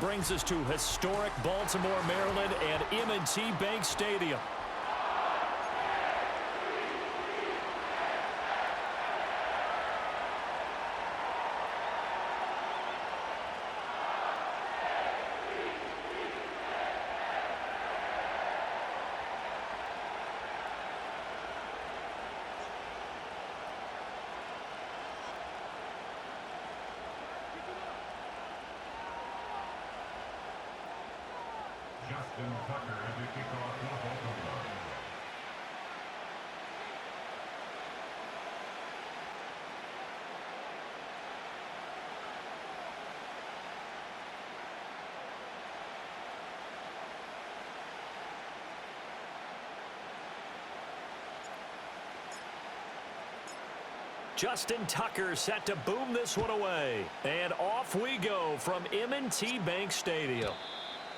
brings us to historic Baltimore, Maryland, and M&T Bank Stadium. Justin Tucker as we kick off the Baltimore. Justin Tucker set to boom this one away. And off we go from M&T Bank Stadium.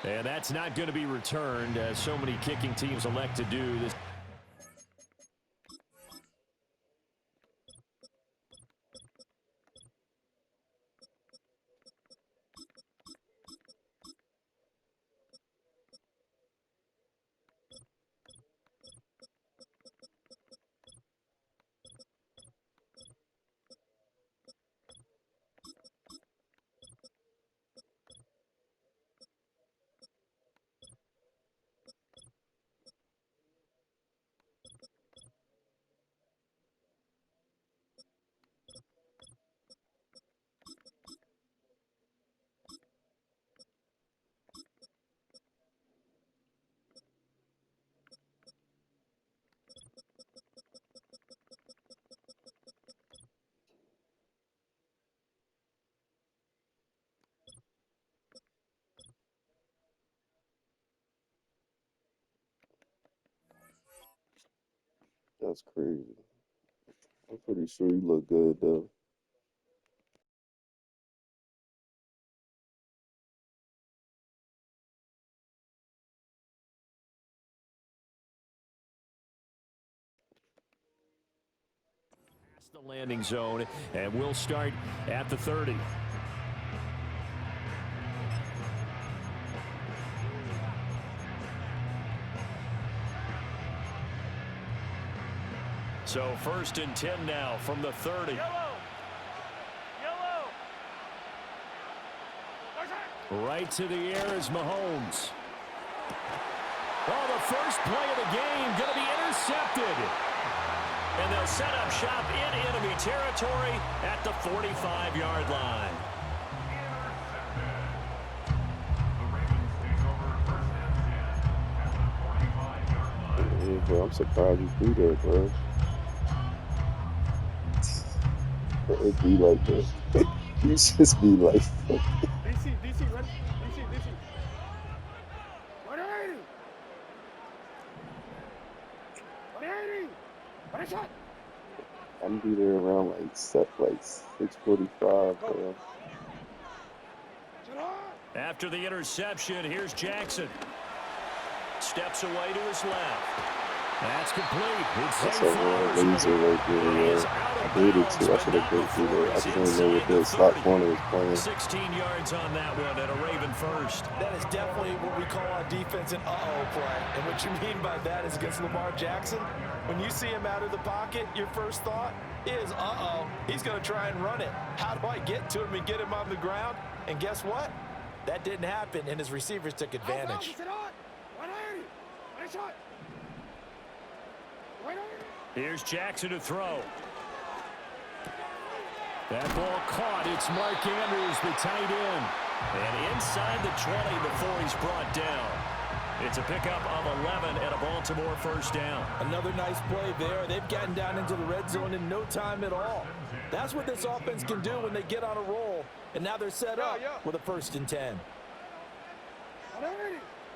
And that's not going to be returned, as so many kicking teams elect to do this. That's crazy. I'm pretty sure you look good, though. Past the landing zone, and we'll start at the 30. So 1st and 10 now from the 30. Right to the air is Mahomes. Oh, the first play of the game going to be intercepted. And they'll set up shop in enemy territory at the 45-yard line. Yeah, bro, I'm surprised you do that, bro. It be like that. You just be like, DC, ready? DC. 180! 180! What a shot! I'm be there around like 6:45, bro. After the interception, here's Jackson. Steps away to his left. That's complete. That's a real laser right there, man. I hated to. I should have put through there. I just didn't know what the slot corner was playing. 16 yards on that one and a Raven first. That is definitely what we call on defense an uh-oh play. And what you mean by that is against Lamar Jackson, when you see him out of the pocket, your first thought is, uh-oh, he's going to try and run it. How do I get to him and get him on the ground? And guess what? That didn't happen, and his receivers took advantage. Here's Jackson to throw. That ball caught. It's Mark Andrews, the tight end. And inside the 20 before he's brought down. It's a pickup of 11 and a Baltimore first down. Another nice play there. They've gotten down into the red zone in no time at all. That's what this offense can do when they get on a roll. And now they're set up with a 1st and 10.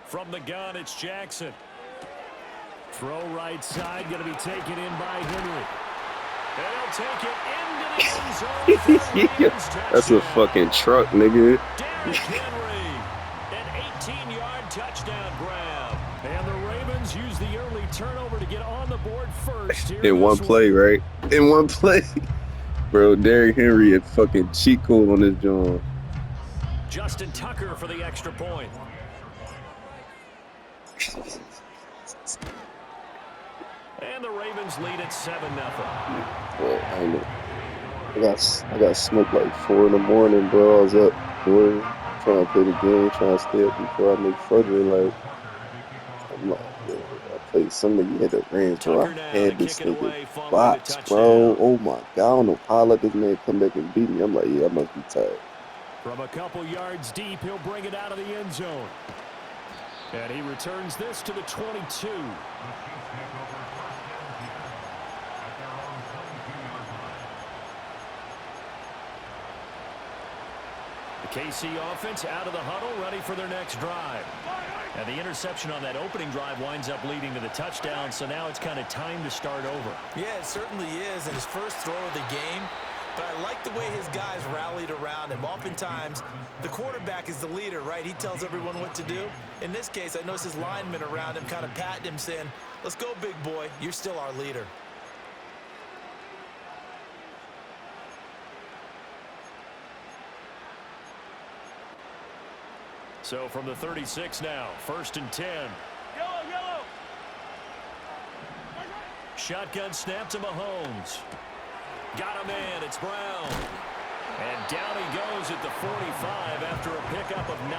From the gun, it's Jackson. Throw right side, going to be taken in by Henry. They'll take it into the end zone. That's a fucking truck, nigga. Derrick Henry, an 18-yard touchdown grab. And the Ravens use the early turnover to get on the board first. Here In one play, right? In one play. Bro, Derrick Henry had fucking cheat code on his joint. Justin Tucker for the extra point. And the Ravens lead at 7-0. Well, I know. I got smoked like 4 in the morning, bro. I was up 4 trying to play the game, trying to stay up before I make further. Like, I'm like, yo, I played some nigga had the Rams, bro. I Tucker now to had this kick it nigga away following the box, touchdown. bro. Oh my God, I don't know how I let this man come back and beat me. I'm like, yeah, I must be tired. From a couple yards deep, he'll bring it out of the end zone. And he returns this to the 22. The KC offense out of the huddle, ready for their next drive. And the interception on that opening drive winds up leading to the touchdown, so now it's kind of time to start over. Yeah, it certainly is, and his first throw of the game. But I like the way his guys rallied around him. Oftentimes, the quarterback is the leader, right? He tells everyone what to do. In this case, I noticed his linemen around him kind of patting him, saying, let's go, big boy. You're still our leader. So from the 36 now, 1st and 10. Yellow. Shotgun snap to Mahomes. Got him in. It's Brown. And down he goes at the 45 after a pickup of 9.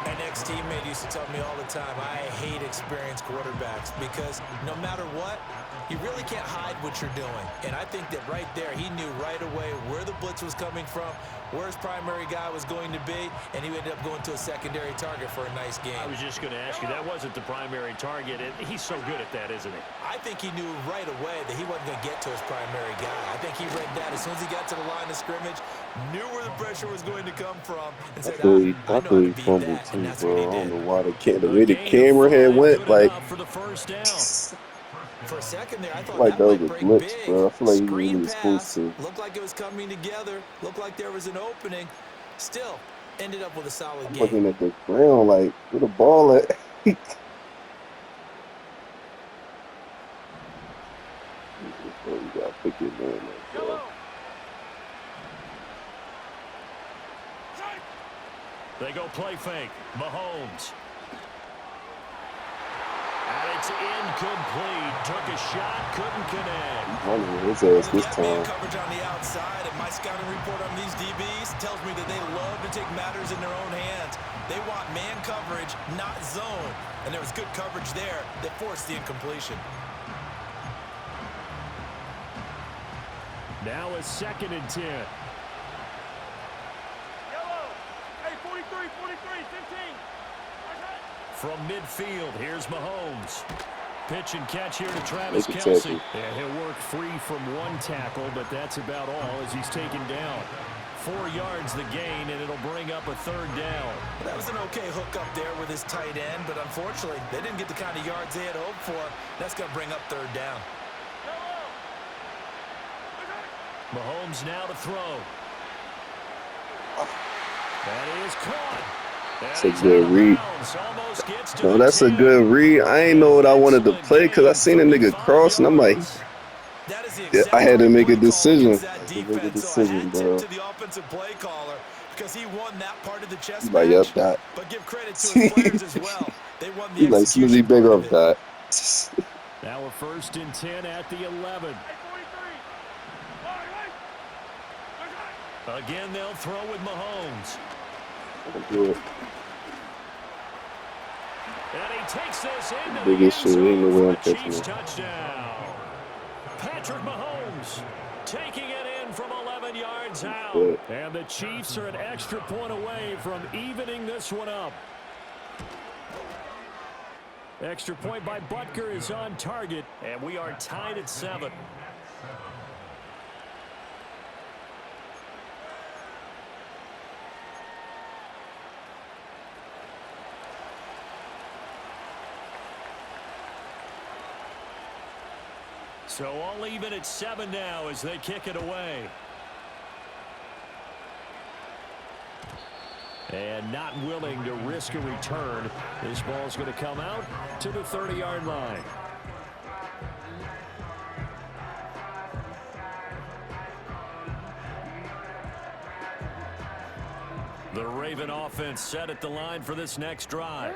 An ex-teammate used to tell me all the time, I hate experienced quarterbacks because no matter what, you really can't hide what you're doing. And I think that right there, he knew right away where the blitz was coming from, where his primary guy was going to be, and he ended up going to a secondary target for a nice game. I was just going to ask you, that wasn't the primary target. He's so good at that, isn't he? I think he knew right away that he wasn't going to get to his primary guy. I think he read that as soon as he got to the line of scrimmage, knew where the pressure was going to come from, and said, I thought he fumbled too, bro. I don't know why the way the camera had went, like, for the first down. For a second there, I thought like that was might a break glitch, big. bro. I feel like he Screen was supposed pass, to. looked like it was coming together, looked like there was an opening. Still, ended up with a solid I'm game. looking at the ground, like, where the ball at? You gotta pick it, man. Like, They go play fake. Mahomes. And it's incomplete. Took a shot, couldn't connect. running his ass this Got man time. coverage on the outside, and my scouting report on these DBs tells me that they love to take matters in their own hands. They want man coverage, not zone. And there was good coverage there that forced the incompletion. Now a 2nd and 10. Yellow. Hey, 43, 15. From midfield, here's Mahomes. Pitch and catch here to Travis Make a Kelce. tackle. And he'll work free from one tackle, but that's about all as he's taken down. 4 yards the gain, and it'll bring up a 3rd down. That was an okay hook up there with his tight end, but unfortunately, they didn't get the kind of yards they had hoped for. That's going to bring up 3rd down. Mahomes now to throw. That is caught. That's a good read. No, that's a good read. I ain't know what I wanted to play because I seen a nigga cross, and I'm like, yeah, I had to make a decision. Bro. To the offensive play caller because he won that part of the chess He's like, yep, match. that. But give credit to his players as well. They won the He's like, Smizzy execution big part off of it. that. Now a 1st and 10 at the 11. Again, they'll throw with Mahomes. Do it. And he takes this into Big the end issue. Ain't no way zone I'm for a catching Chiefs it. touchdown. Patrick Mahomes taking it in from 11 yards out. Good. And the Chiefs are an extra point away from evening this one up. Extra point by Butker is on target, and we are tied at 7. So all even at 7 now as they kick it away. And not willing to risk a return. This ball's going to come out to the 30-yard line. The Raven offense set at the line for this next drive.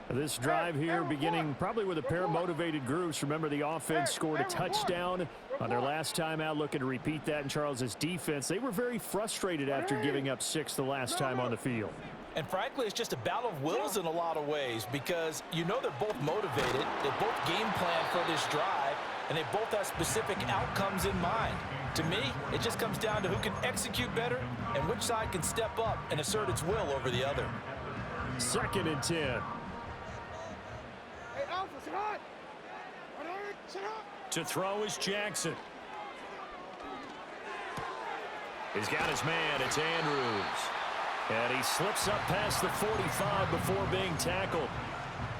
This drive here beginning probably with a pair of motivated groups. Remember, the offense scored a touchdown on their last time out, looking to repeat that in Charles's defense. They were very frustrated after giving up 6 the last time on the field. And frankly, it's just a battle of wills in a lot of ways because you know they're both motivated. They both game plan for this drive, and they both have specific outcomes in mind. To me, it just comes down to who can execute better and which side can step up and assert its will over the other. 2nd and 10. To throw is Jackson. He's got his man. It's Andrews. And he slips up past the 45 before being tackled.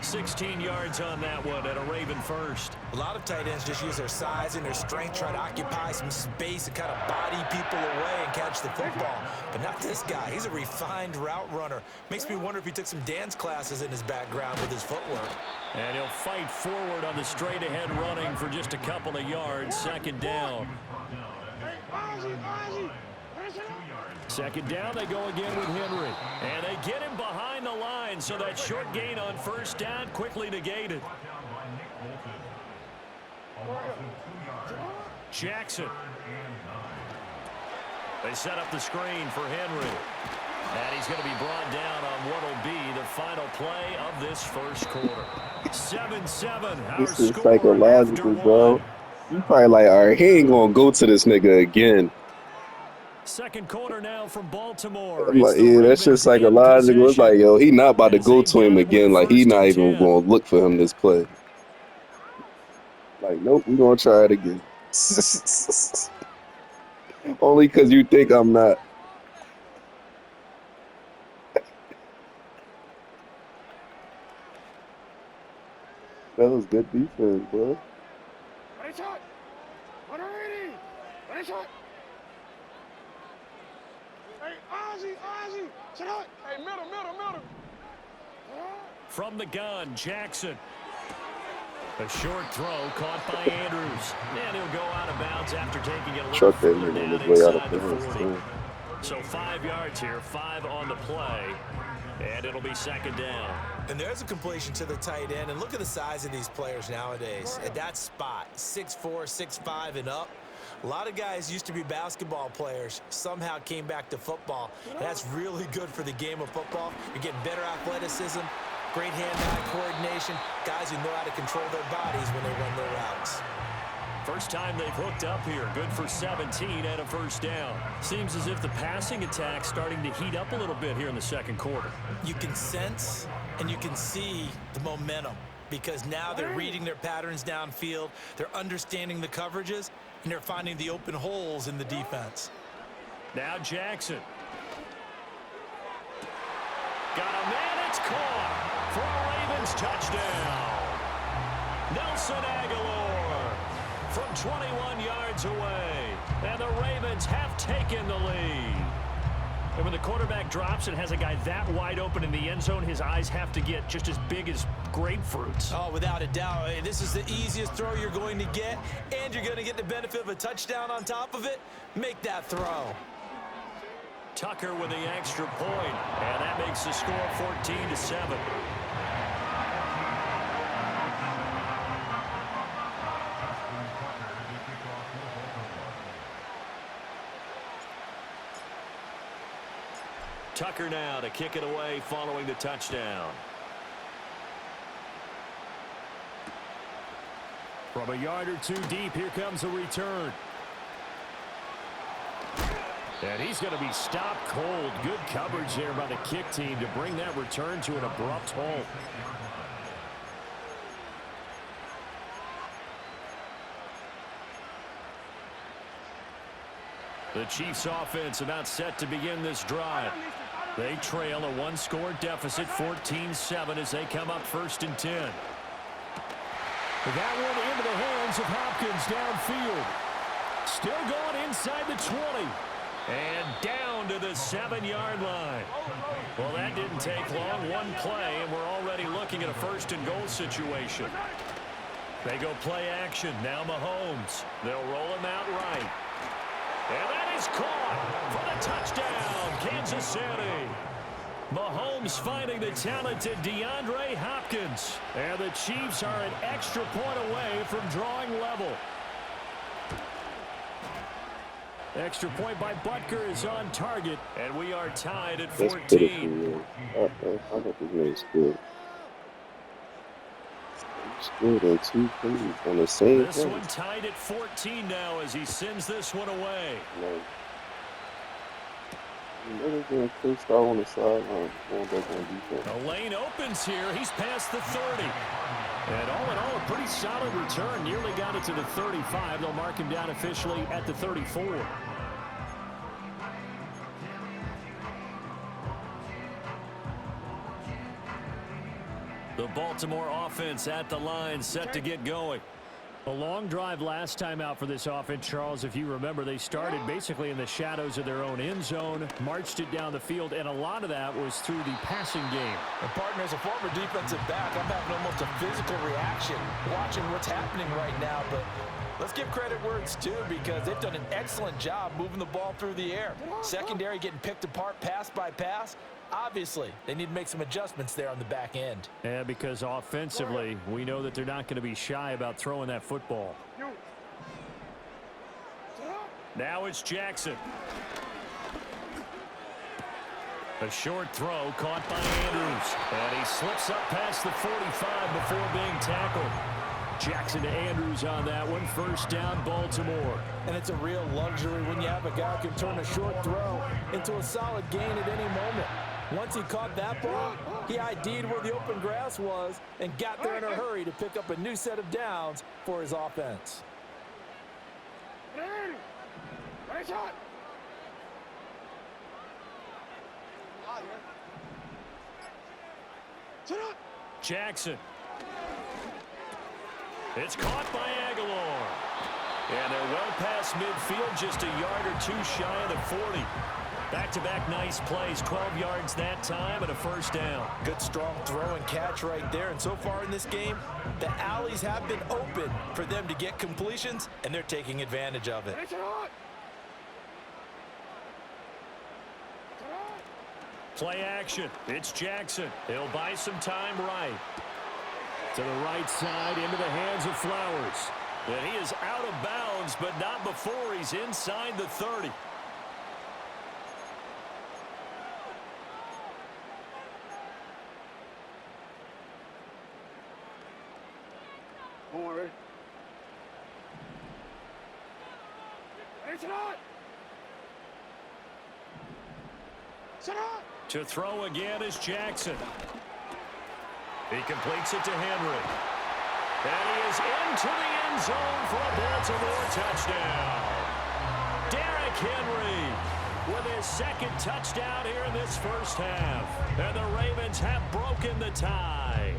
16 yards on that one and a Raven first. A lot of tight ends just use their size and their strength, try to occupy some space and kind of body people away and catch the football. But not this guy. He's a refined route runner. Makes me wonder if he took some dance classes in his background with his footwork. And he'll fight forward on the straight ahead running for just a couple of yards. 2nd down. 2nd down, they go again with Henry. And they get him behind the line, so that short gain on 1st down quickly negated. Jackson. They set up the screen for Henry. And he's going to be brought down on what will be the final play of this first quarter. 7-7. This is psychological, bro. You probably like, all right, he ain't going to go to this nigga again. 2nd quarter now from Baltimore. I'm like, yeah, that's just psychological. It's like, yo, he not about to go to him again. Like, he not even going to look for him this play. Like, nope, we going to try it again. Only because you think I'm not. That was good defense, bro. Hey, middle. From the gun, Jackson. A short throw caught by Andrews. And he'll go out of bounds after taking it a little Chuck that further nigga on down his way out inside of the bounds, 40. too. So 5 yards here, 5 on the play. And it'll be 2nd down. And there's a completion to the tight end. And look at the size of these players nowadays. At that spot, 6'4", 6'5", and up. A lot of guys used to be basketball players, somehow came back to football. And that's really good for the game of football. You're getting better athleticism, great hand-eye coordination, guys who know how to control their bodies when they run their routes. First time they've hooked up here. Good for 17 and a 1st down. Seems as if the passing attack's starting to heat up a little bit here in the 2nd quarter. You can sense and you can see the momentum because now they're reading their patterns downfield, they're understanding the coverages, and they're finding the open holes in the defense. Now Jackson. Got a man, it's caught for a Ravens touchdown. Nelson Aguilar from 21 yards away. And the Ravens have taken the lead. And when the quarterback drops and has a guy that wide open in the end zone, his eyes have to get just as big as grapefruits. Oh, without a doubt. This is the easiest throw you're going to get, and you're going to get the benefit of a touchdown on top of it. Make that throw. Tucker with the extra point, and that makes the score 14-7. Tucker now to kick it away following the touchdown. From a yard or 2 deep, here comes a return. And he's going to be stopped cold. Good coverage there by the kick team to bring that return to an abrupt halt. The Chiefs offense about set to begin this drive. They trail a 1-score deficit, 14-7 as they come up 1st and 10. That one into the hands of Hopkins downfield. Still going inside the 20. And down to the 7-yard line. Well, that didn't take long. One play, and we're already looking at a 1st and goal situation. They go play action. Now Mahomes. They'll roll him out right. And that is caught for the touchdown, Kansas City. Mahomes finding the talented DeAndre Hopkins. And the Chiefs are an extra point away from drawing level. Extra point by Butker is on target, and we are tied at 14. That's pitiful, I hope this man's good. Scored on 2 plays on the same This one tied at 14 now as he sends this one away. Another game pushed out on the sideline, going back on defense. The lane opens here. He's past the 30. And all in all, a pretty solid return. Nearly got it to the 35. They'll mark him down officially at the 34. The Baltimore offense at the line, set to get going. A long drive last time out for this offense, Charles. If you remember, they started basically in the shadows of their own end zone, marched it down the field, and a lot of that was through the passing game. And partner, as a former defensive back, I'm having almost a physical reaction watching what's happening right now. But let's give credit where it's due, because they've done an excellent job moving the ball through the air. Secondary getting picked apart pass by pass. Obviously, they need to make some adjustments there on the back end. Yeah, because offensively, we know that they're not going to be shy about throwing that football. Now it's Jackson. A short throw caught by Andrews. And he slips up past the 45 before being tackled. Jackson to Andrews on that one. First down, Baltimore. And it's a real luxury when you have a guy who can turn a short throw into a solid gain at any moment. Once he caught that ball, he ID'd where the open grass was and got there in a hurry to pick up a new set of downs for his offense. Nice shot. Jackson. It's caught by Aguilar. And they're well past midfield, just a yard or two shy of the 40. Back-to-back nice plays, 12 yards that time and a first down. Good strong throw and catch right there. And so far in this game, the alleys have been open for them to get completions, and they're taking advantage of it. Play action. It's Jackson. He'll buy some time right. To the right side, into the hands of Flowers. And he is out of bounds, but not before he's inside the 30. Don't worry. To throw again is Jackson. He completes it to Henry. And he is into the end zone for a Baltimore touchdown. Derrick Henry with his second touchdown here in this first half. And the Ravens have broken the tie.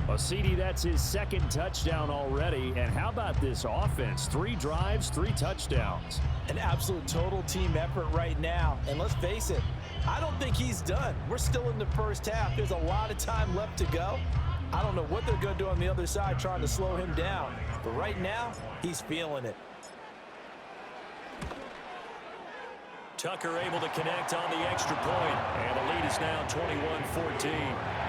Well, CD, that's his second touchdown already. And how about this offense? 3 drives, 3 touchdowns. An absolute total team effort right now. And let's face it, I don't think he's done. We're still in the first half. There's a lot of time left to go. I don't know what they're going to do on the other side trying to slow him down. But right now, he's feeling it. Tucker able to connect on the extra point. And the lead is now 21-14.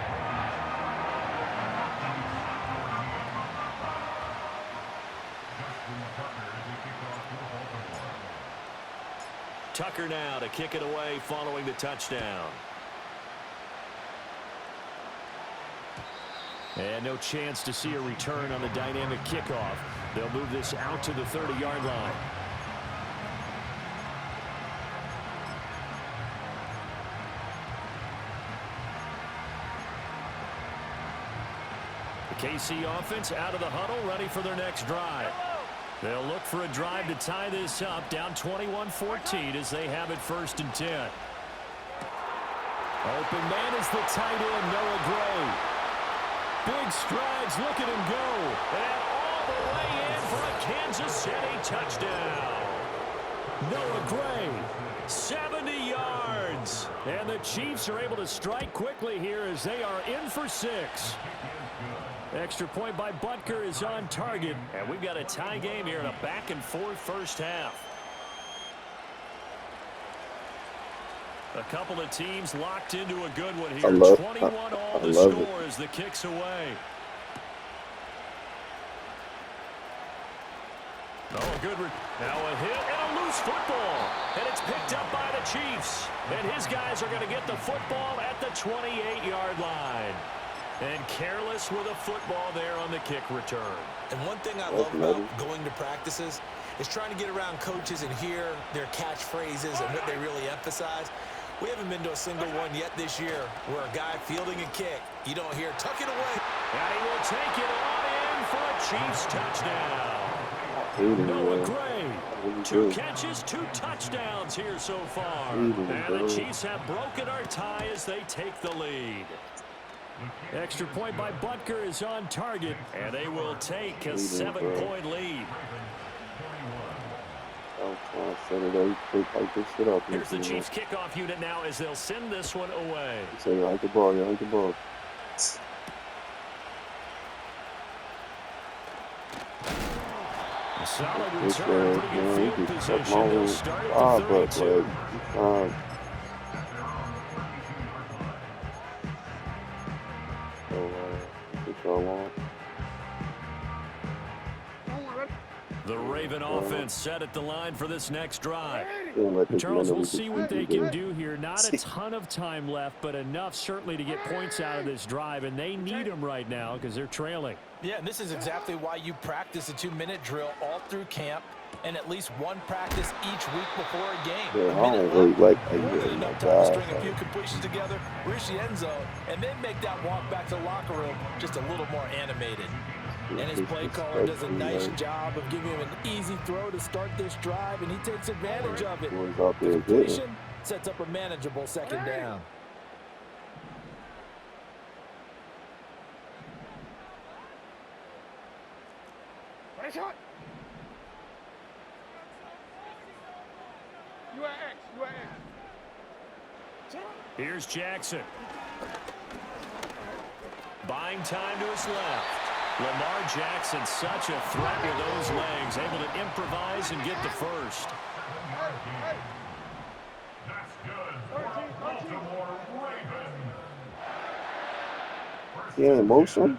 Tucker now to kick it away following the touchdown. And no chance to see a return on the dynamic kickoff. They'll move this out to the 30-yard line. The KC offense out of the huddle, ready for their next drive. They'll look for a drive to tie this up, down 21-14 as they have it 1st and 10. Open man is the tight end, Noah Gray. Big strides, look at him go. And all the way in for a Kansas City touchdown. Noah Gray, 70 yards. And the Chiefs are able to strike quickly here as they are in for 6. Extra point by Butker is on target. And we've got a tie game here in a back-and-forth first half. A couple of teams locked into a good one I here. love 21 all the it. score as the kick's away. Oh, a good now a hit and a loose football. And it's picked up by the Chiefs. And his guys are going to get the football at the 28-yard line. And careless with a football there on the kick return. And one thing I love about going to practices is trying to get around coaches and hear their catchphrases and what they really emphasize. We haven't been to a single one yet this year where a guy fielding a kick, you don't hear, tuck it away. And he will take it on in for a Chiefs touchdown. Noah Gray, 2 catches, 2 touchdowns here so far. And the Chiefs have broken our tie as they take the lead. Extra point by Butker is on target, and they will take a 7-point lead. Here's the Chiefs kickoff unit now as they'll send this one away. So you like the ball, you like the ball. A solid return, pretty good field position. They'll start at the 32. The Raven offense set at the line for this next drive. Charles, we'll see what they can do here. Not a ton of time left, but enough certainly to get points out of this drive, and they need them right now because they're trailing. Yeah, and this is exactly why you practice a 2-minute drill all through camp and at least one practice each week before a game. Yeah, I don't really like that. More than enough time to string a few completions together, reach the end zone, and then make that walk back to the locker room just a little more animated. And his play caller does a nice job of giving him an easy throw to start this drive, and he takes advantage of it. The completion sets up a manageable second down. Nice shot. You are X. You are X. Here's Jackson. Buying time to his left. Lamar Jackson, such a threat with those legs, able to improvise and get the first. That's good. Baltimore Ravens. Yeah, motion.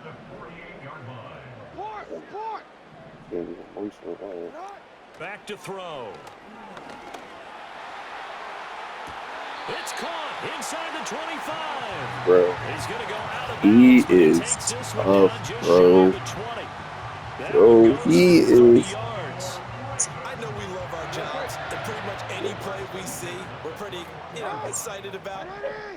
Support. Yeah, motion. Back to throw. It's caught inside the 25. Bro, He's going to go out of he bounds, is takes this one tough, down just bro. shy of the 20. That Bro, one goes he for 30 is. yards. I know we love our jobs, and pretty much any play we see, we're pretty, excited about.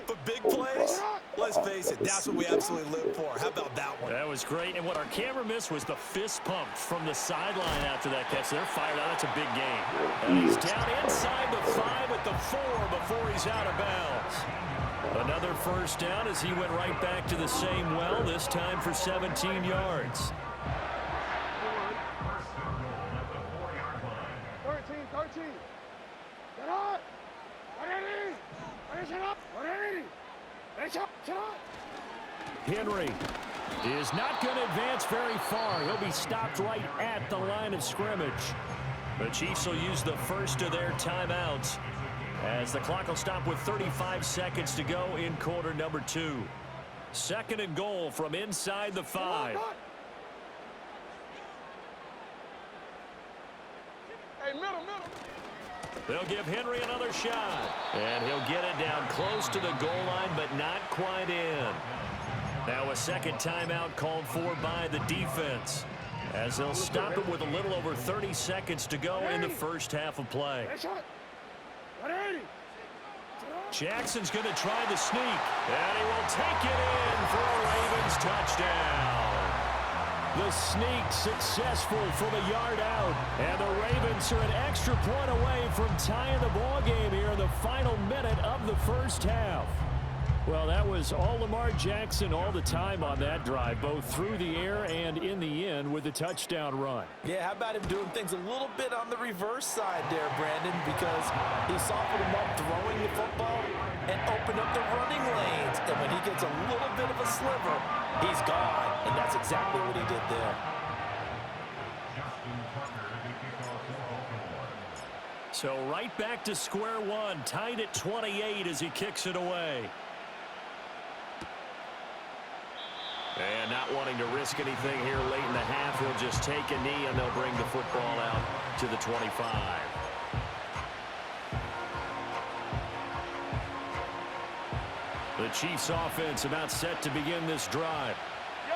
But big plays, let's face it, that's what we absolutely live for. How about that one? That was great, and what our camera missed was the fist pump from the sideline after that catch. They're fired out. That's a big game. And he's down inside the 5 at the 4 before he's out of bounds. Another first down as he went right back to the same well, this time for 17 yards. 13. Get on. 180. Finish it up. 180. Finish up. Shut up. Henry is not going to advance very far. He'll be stopped right at the line of scrimmage. The Chiefs will use the first of their timeouts as the clock will stop with 35 seconds to go in quarter number 2. 2nd and goal from inside the 5. Hey, middle. They'll give Henry another shot. And he'll get it down close to the goal line, but not quite in. Now a second timeout called for by the defense, as they'll stop it with a little over 30 seconds to go in the first half of play. Jackson's going to try the sneak, and he will take it in for a Ravens touchdown. The sneak successful from a yard out, and the Ravens are an extra point away from tying the ball game here in the final minute of the first half. Well, that was all Lamar Jackson all the time on that drive, both through the air and in the end with the touchdown run. Yeah, how about him doing things a little bit on the reverse side there, Brandon, because he softened him up throwing the football and opened up the running lanes. And when he gets a little bit of a sliver, he's gone. And that's exactly what he did there. So right back to square one, tied at 28 as he kicks it away. And not wanting to risk anything here late in the half, he'll just take a knee and they'll bring the football out to the 25. The Chiefs offense about set to begin this drive.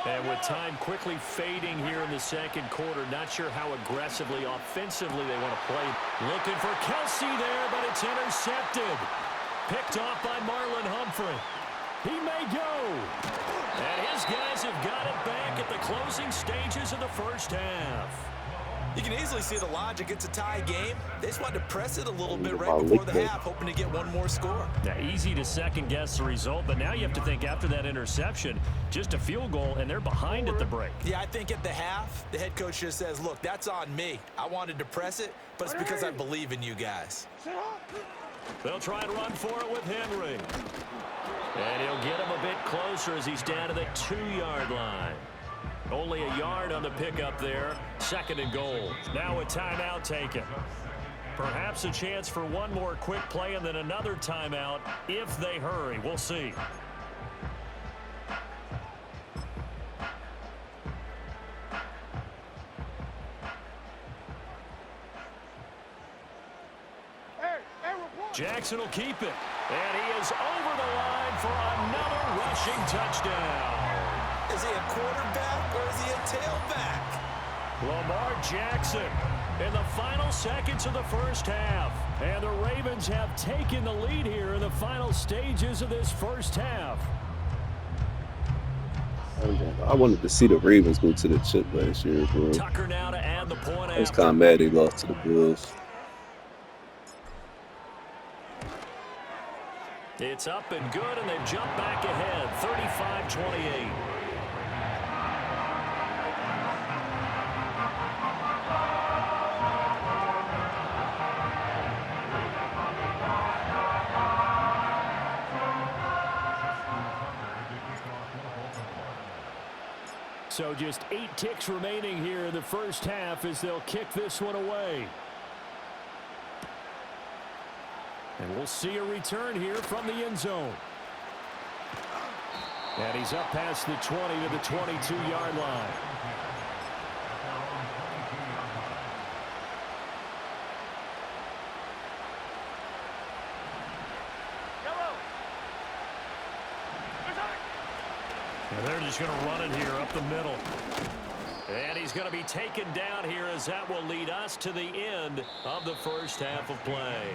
And with time quickly fading here in the second quarter, not sure how aggressively, offensively they want to play. Looking for Kelsey there, but it's intercepted. Picked off by Marlon Humphrey. He may go. And his guys have got it back at the closing stages of the first half. You can easily see the logic. It's a tie game. They just wanted to press it a little bit right before the half, hoping to get one more score. Now, easy to second-guess the result, but now you have to think after that interception, just a field goal, and they're behind at the break. Yeah, I think at the half, the head coach just says, look, that's on me. I wanted to press it, but it's because I believe in you guys. They'll try and run for it with Henry. And he'll get him a bit closer as he's down to the 2-yard line. Only a yard on the pickup there. 2nd and goal. Now a timeout taken. Perhaps a chance for one more quick play and then another timeout if they hurry. We'll see. Jackson will keep it. And he is over the line for another rushing touchdown. Is he a quarterback or is he a tailback? Lamar Jackson in the final seconds of the first half. And the Ravens have taken the lead here in the final stages of this first half. I wanted to see the Ravens go to the chip last year, bro. Tucker now to add the point. I was kind of mad they lost to the Bills. It's up and good, and they've jumped back ahead, 35-28. So just 8 ticks remaining here in the first half as they'll kick this one away. And we'll see a return here from the end zone. And he's up past the 20 to the 22-yard line. And they're just going to run it here up the middle. And he's going to be taken down here as that will lead us to the end of the first half of play.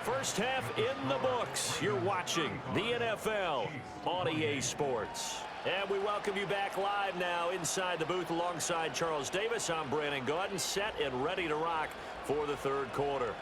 First half in the books. You're watching the NFL on EA Sports. And we welcome you back live now inside the booth alongside Charles Davis. I'm Brandon Gaudin, set and ready to rock for the third quarter.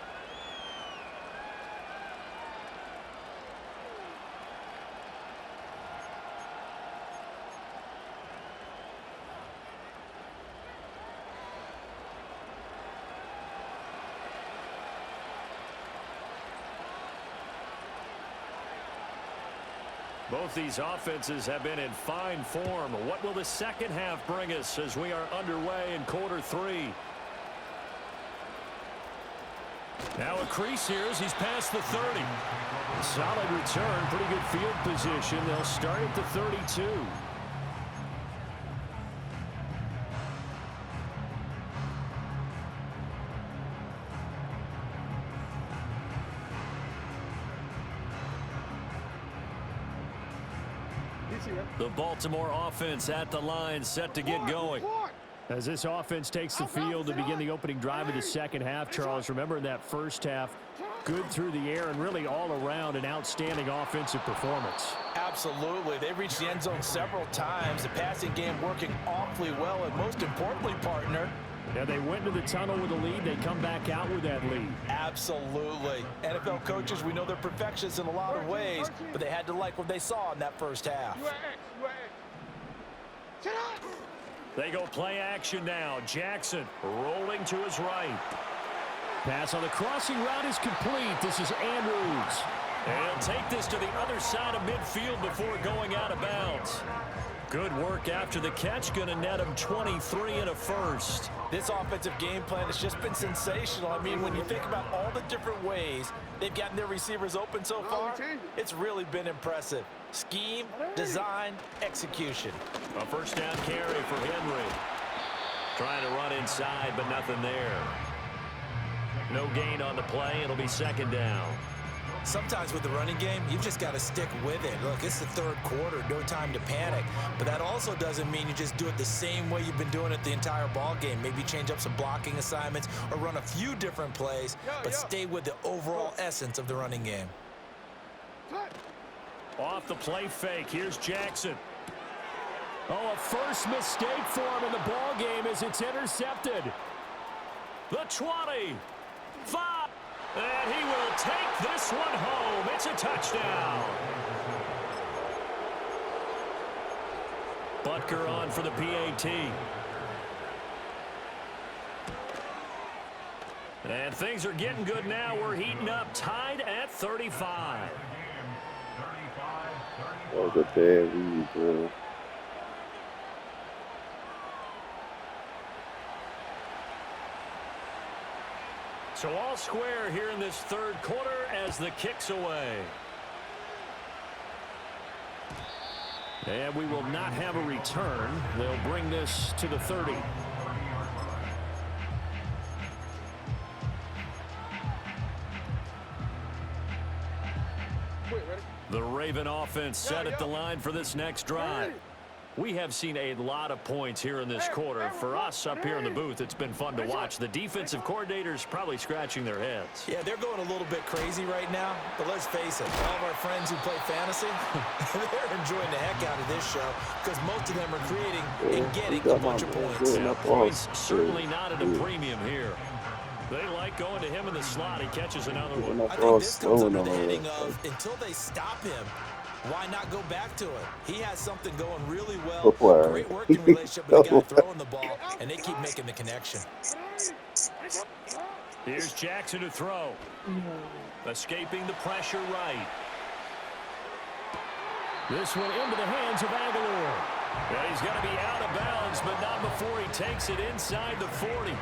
Both these offenses have been in fine form. What will the second half bring us as we are underway in quarter 3? Now a crease here as he's past the 30. Solid return, pretty good field position. They'll start at the 32. The Baltimore offense at the line, set to get going. As this offense takes the field to begin the opening drive of the second half, Charles, remember in that first half, good through the air and really all around an outstanding offensive performance. Absolutely. They reached the end zone several times. The passing game working awfully well, and most importantly, partner, yeah, they went to the tunnel with a lead. They come back out with that lead. Absolutely. NFL coaches, we know they're perfectionists in a lot of ways, but they had to like what they saw in that first half. They go play action now. Jackson rolling to his right. Pass on the crossing route is complete. This is Andrews. And he'll take this to the other side of midfield before going out of bounds. Good work after the catch. Going to net him 23 and a first. This offensive game plan has just been sensational. I mean, when you think about all the different ways they've gotten their receivers open so far, it's really been impressive. Scheme, design, execution. A first down carry for Henry. Trying to run inside, but nothing there. No gain on the play. It'll be second down. Sometimes with the running game, you've just got to stick with it. Look, it's the third quarter, no time to panic. But that also doesn't mean you just do it the same way you've been doing it the entire ball game. Maybe change up some blocking assignments or run a few different plays, but stay with the overall essence of the running game. Off the play fake, here's Jackson. Oh, a first mistake for him in the ball game as it's intercepted. The 20, 5. And he will take this one home. It's a touchdown. Butker on for the PAT. And things are getting good now. We're heating up, tied at 35. That was a bad read, bro. So all square here in this third quarter as the kick's away. And we will not have a return. They'll bring this to the 30. The Raven offense set at the line for this next drive. We have seen a lot of points here in this quarter. For us up here in the booth, it's been fun to watch. The defensive coordinators probably scratching their heads. Yeah, they're going a little bit crazy right now, but let's face it, all of our friends who play fantasy, they're enjoying the heck out of this show because most of them are creating and getting a bunch of points. Yeah, points certainly not at a premium here. They like going to him in the slot. He catches another one. I think this comes under the heading of until they stop him, why not go back to it? He has something going really well. Great working relationship with the guy throwing the ball, and they keep making the connection. Here's Jackson to throw. Escaping the pressure right. This one into the hands of Aguilar. And he's going to be out of bounds, but not before he takes it inside the 40.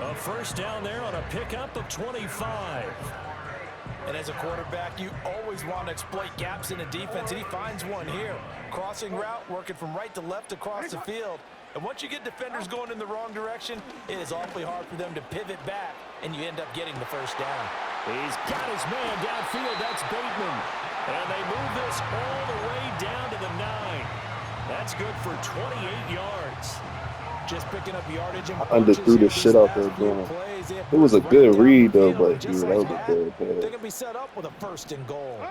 A first down there on a pickup of 25. And as a quarterback, you always want to exploit gaps in the defense, and he finds one here. Crossing route, working from right to left across the field. And once you get defenders going in the wrong direction, it is awfully hard for them to pivot back, and you end up getting the first down. He's got his man downfield. That's Bateman. And they move this all the way down to the 9. That's good for 28 yards. Just picking up yardage and I underthrew the shit out there, bro. It was a good read, though, but dude, that was a bad pass. They can be set up with a first and goal.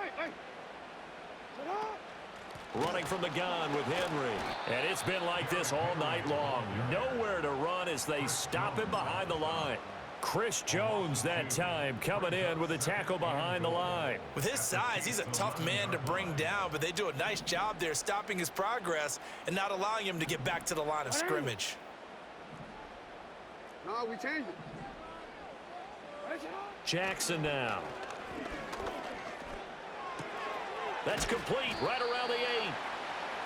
Running from the gun with Henry. And it's been like this all night long. Nowhere to run as they stop him behind the line. Chris Jones that time coming in with a tackle behind the line. With his size, he's a tough man to bring down, but they do a nice job there stopping his progress and not allowing him to get back to the line of scrimmage. No, we changed it. Jackson now. That's complete right around the 8.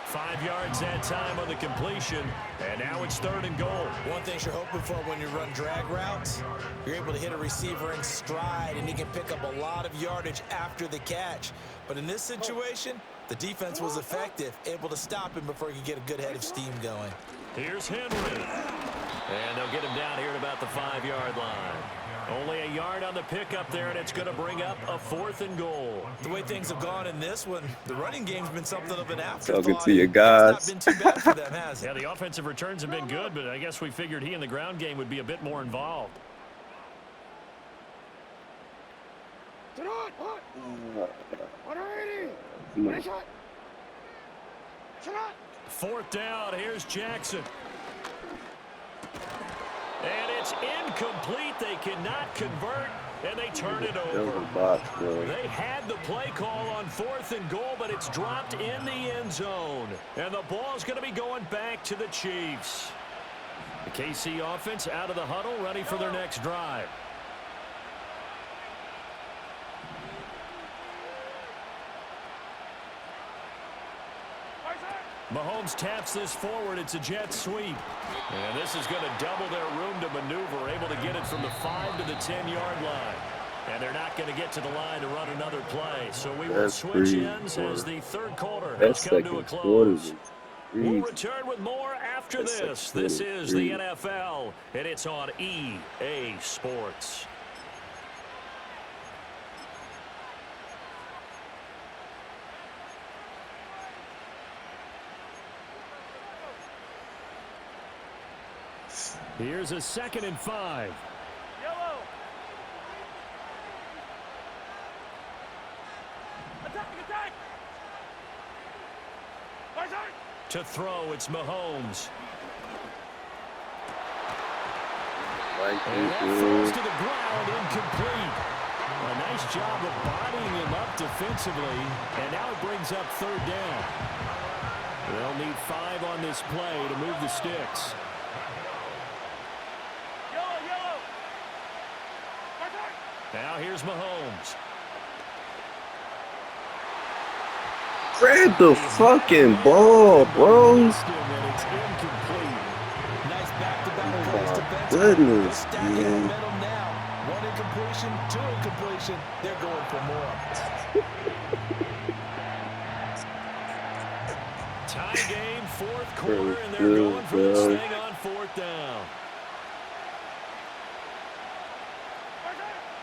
5 yards that time on the completion, and now it's third and goal. One thing you're hoping for when you run drag routes, you're able to hit a receiver in stride, and he can pick up a lot of yardage after the catch. But in this situation, the defense was effective, able to stop him before he could get a good head of steam going. Here's Henry. And they'll get him down here at about the 5-yard line. Only a yard on the pickup there, and it's going to bring up a 4th and goal. The way things have gone in this one, the running game's been something of an afterthought. Talking to your guys. It's not been too bad for them, has it? Yeah, the offensive returns have been good, but I guess we figured he in the ground game would be a bit more involved. Fourth down, here's Jackson. And it's incomplete. They cannot convert, and they turn it over. They had the play call on 4th and goal, but it's dropped in the end zone. And the ball's going to be going back to the Chiefs. The KC offense out of the huddle, ready for their next drive. Mahomes taps this forward. It's a jet sweep. And this is going to double their room to maneuver, able to get it from the 5 to the 10-yard line. And they're not going to get to the line to run another play. So we will switch ends as the third quarter has come to a close. We'll return with more after this. This is the NFL, and it's on EA Sports. Here's a 2nd and 5. Yellow. Attack, attack. To throw, it's Mahomes. And that falls to the ground, incomplete. A nice job of bodying him up defensively, and now it brings up 3rd down. They'll need 5 on this play to move the sticks. Now here's Mahomes. Grab the fucking ball, bro. And it's incomplete. Nice back-to-back plays defensively. Goodness, Stacking man. momentum now. 1 incompletion, 2 incompletion. They're going for more. Tie game, 4th quarter, and they're going for this thing on 4th down.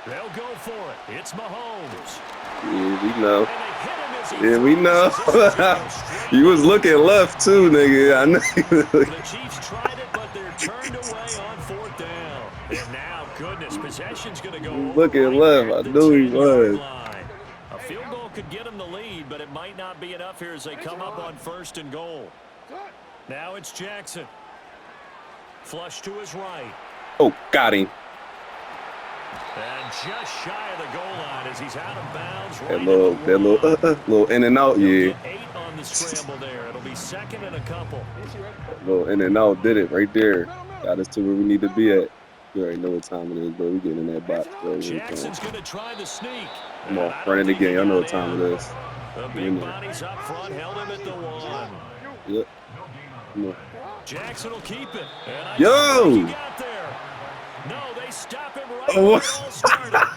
They'll go for it. It's Mahomes. Yeah, we know. And they hit him as he Yeah, we know. throws. You was looking left too, nigga. I know. The Chiefs tried it, but they're turned away on 4th down. And now, goodness, possession's going to go over Looking right left. there I at the knew he 10-yard was. line. A field goal could get them the lead, but it might not be enough here as they come up on 1st and goal. Now it's Jackson. Flush to his right. Oh, got him. And just shy of the goal line as he's out of bounds. Right Little in and out, yeah. 8 on the scramble there. It'll be 2nd and a couple. Little in and out, did it right there. Got us to where we need to be at. You already know what time it is, bro. We getting in that box, bro. Jackson's going to try the sneak. Come on, run it again. Y'all know what time it is. The big bodies up front held him at the 1. Yep. Come on. Jackson will keep it. And Yo! he got there. No, they stop him right Oh. where it all started.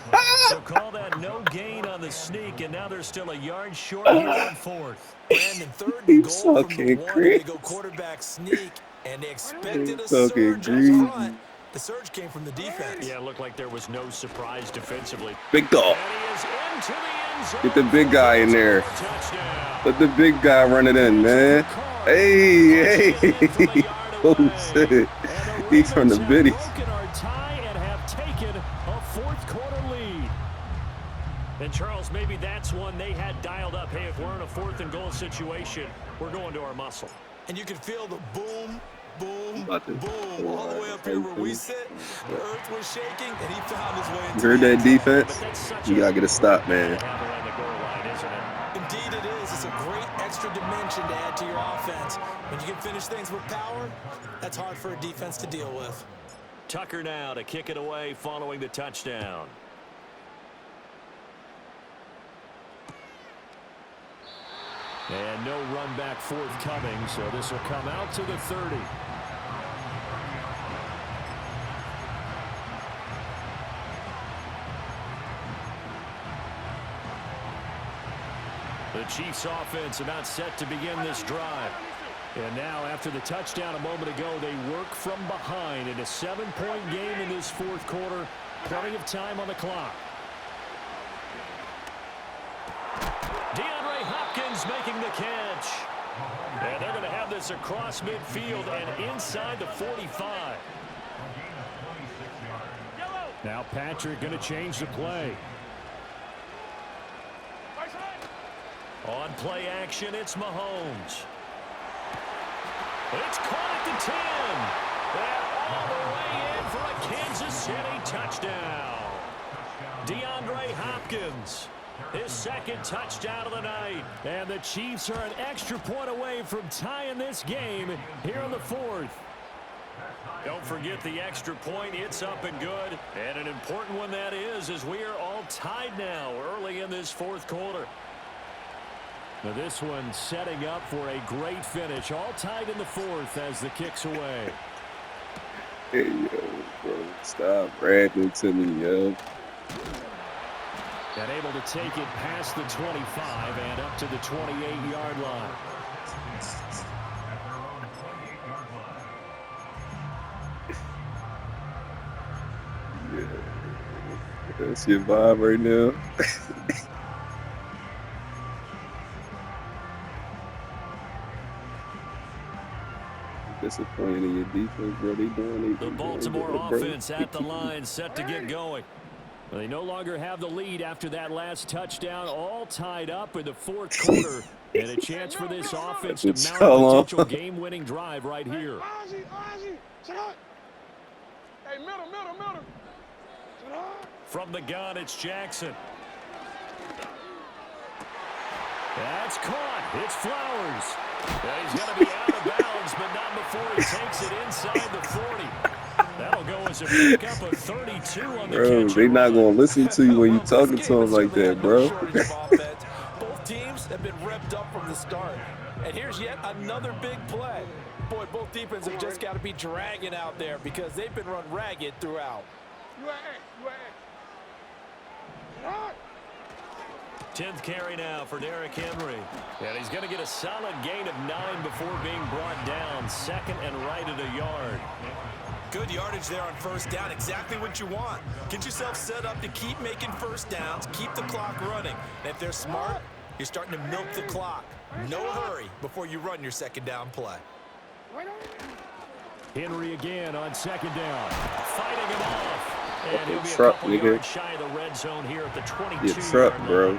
So call that no gain on the sneak, and now they're still a yard short here on 4th. Brandon, 3rd and goal from the Fucking 1. Chris. They go quarterback sneak, and they expected a Fucking surge up greedy. front. The surge came from the defense. Yeah, it looked like there was no surprise defensively. Big dog. And he is into the end zone. Get the big guy in there. Touchdown. Let the big guy run it in, man. Hey, hey. Oh, shit. He's from the biddies. Taken a 4th quarter lead. And Charles, maybe that's one they had dialed up. Hey, if we're in a 4th and goal situation, we're going to our muscle. And you can feel the boom, boom, About to- boom, all the way up here where we sit. The earth was shaking, and he found his way You into heard the that end zone. defense? You gotta get a stop, man. Around the goal line, isn't it? Indeed it is. It's a great extra dimension to add to your offense. When you can finish things with power, that's hard for a defense to deal with. Tucker now to kick it away following the touchdown. And no run back forthcoming, so this will come out to the 30. The Chiefs offense about set to begin this drive. And now, after the touchdown a moment ago, they work from behind in a 7-point game in this 4th quarter. Plenty of time on the clock. DeAndre Hopkins making the catch. And they're going to have this across midfield and inside the 45. Now Patrick going to change the play. On play action, it's Mahomes. It's caught at the 10. And all the way in for a Kansas City touchdown. DeAndre Hopkins, his 2nd touchdown of the night. And the Chiefs are an extra point away from tying this game here in the 4th. Don't forget the extra point. It's up and good. And an important one that is, as we are all tied now early in this 4th quarter. Now this one setting up for a great finish. All tied in the fourth as the kick's away. Hey, yo, bro. Stop bragging to me, yo. And able to take it past the 25 and up to the 28-yard line. Yeah. That's your vibe right now. Disappointed in your defense, bro. They doing The Baltimore offense at the line, set to get going. Well, they no longer have the lead after that last touchdown, all tied up in the fourth quarter. And a chance for this offense to mount a potential game-winning drive right here. From the gun, it's Jackson. That's caught. It's Flowers. And he's going to be out of bounds, but not before he takes it inside the 40. That'll go as a pickup of 32 on the bro, catch. they not going to listen to you when you talking to them like that, bro. Both teams have been revved up from the start. And here's yet another big play. Boy, both defenses have just got to be dragging out there because they've been run ragged throughout. 10th carry now for Derrick Henry. And he's going to get a solid gain of 9 before being brought down. Second and right at a yard. Good yardage there on first down. Exactly what you want. Get yourself set up to keep making first downs, keep the clock running. And if they're smart, you're starting to milk the clock. No hurry before you run your second down play. Henry again on second down. Fighting him off. And he'll be a truck, couple yards shy of the red zone here at the 22-yard line. Bro.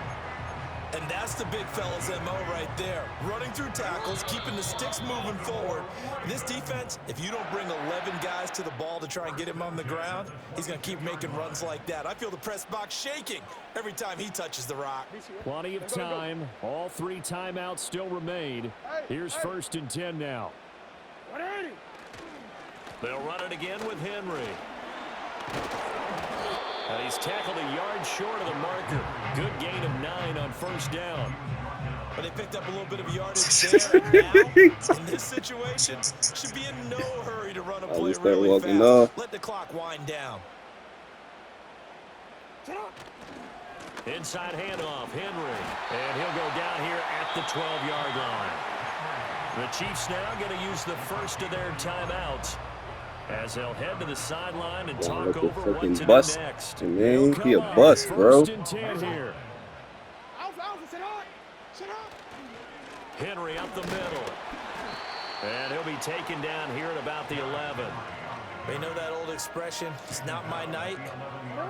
And that's the big fella's MO right there. Running through tackles, keeping the sticks moving forward. This defense, if you don't bring 11 guys to the ball to try and get him on the ground, he's going to keep making runs like that. I feel the press box shaking every time he touches the rock. Plenty of time. All 3 timeouts still remain. Here's 1st and 10 now. They'll run it again with Henry. And he's tackled a yard short of the marker. Good gain of 9 on first down. But they picked up a little bit of yardage there. Now, in this situation, should be in no hurry to run a play really fast. Let the clock wind down. Inside handoff, Henry. And he'll go down here at the 12-yard line. The Chiefs now going to use the first of their timeouts as they'll head to the sideline and talk over what to do next. Man, he a bust, bro. 1st and 10 here. Henry up the middle. And he'll be taken down here at about the 11. You know that old expression, it's not my night?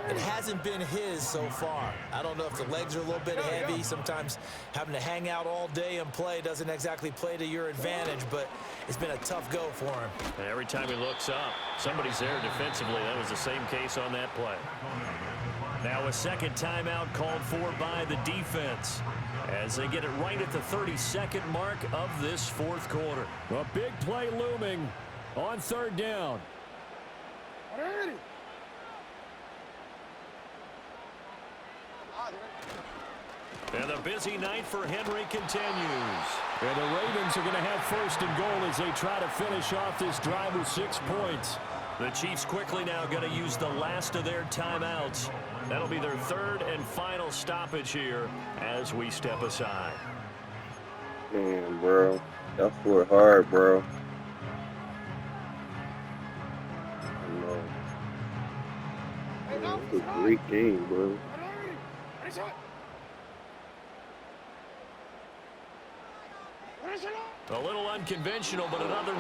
It hasn't been his so far. I don't know if the legs are a little bit heavy. Sometimes having to hang out all day and play doesn't exactly play to your advantage, but it's been a tough go for him. And every time he looks up, somebody's there defensively. That was the same case on that play. Now a second timeout called for by the defense as they get it right at the 32nd mark of this fourth quarter. A big play looming on 3rd down. And the busy night for Henry continues. And the Ravens are going to have 1st and goal as they try to finish off this drive with 6 points. The Chiefs quickly now going to use the last of their timeouts. That'll be their 3rd and final stoppage here as we step aside. Man, bro. Y'all fought hard, bro. It's a great game, bro. A little unconventional, but another